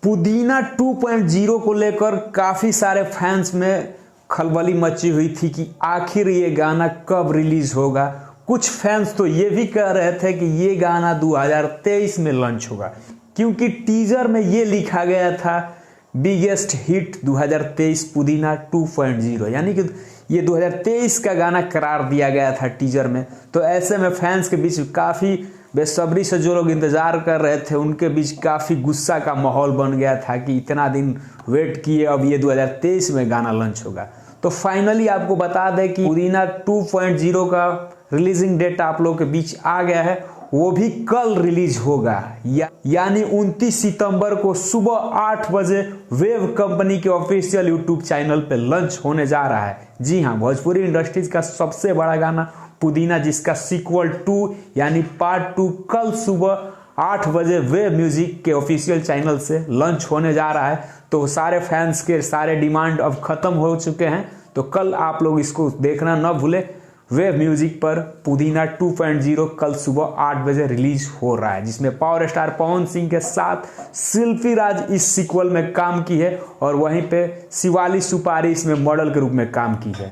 पुदीना 2.0 को लेकर काफ़ी सारे फैंस में खलबली मची हुई थी कि आखिर ये गाना कब रिलीज होगा। कुछ फैंस तो ये भी कह रहे थे कि ये गाना 2023 में लॉन्च होगा, क्योंकि टीजर में ये लिखा गया था बिगेस्ट हिट 2023 पुदीना 2.0, यानी कि ये 2023 का गाना करार दिया गया था टीजर में। तो ऐसे में फैंस के बीच काफ़ी बेसब्री से जो लोग इंतज़ार कर रहे थे उनके बीच काफ़ी गुस्सा का माहौल बन गया था कि इतना दिन वेट किए, अब ये 2023 में गाना लॉन्च होगा। तो फाइनली आपको बता दें कि पुदीना 2.0 का रिलीजिंग डेट आप लोगों के बीच आ गया है, वो भी कल रिलीज होगा, यानी 29 सितंबर को सुबह 8 बजे वेव कंपनी के ऑफिशियल यूट्यूब चैनल पे लॉन्च होने जा रहा है। जी हाँ, भोजपुरी इंडस्ट्रीज का सबसे बड़ा गाना पुदीना, जिसका सीक्वल 2 यानी पार्ट 2 कल सुबह 8 बजे वेव म्यूजिक के ऑफिशियल चैनल से लॉन्च होने जा रहा है। तो सारे फैंस के सारे डिमांड अब खत्म हो चुके हैं, तो कल आप लोग इसको देखना न भूले। वेव म्यूजिक पर पुदीना 2.0 कल सुबह 8 बजे रिलीज हो रहा है, जिसमें पावर स्टार पवन सिंह के साथ शिल्पी राज इस सीक्वल में काम की है और वहीं पे शिवाली सुपारी इसमें मॉडल के रूप में काम की है।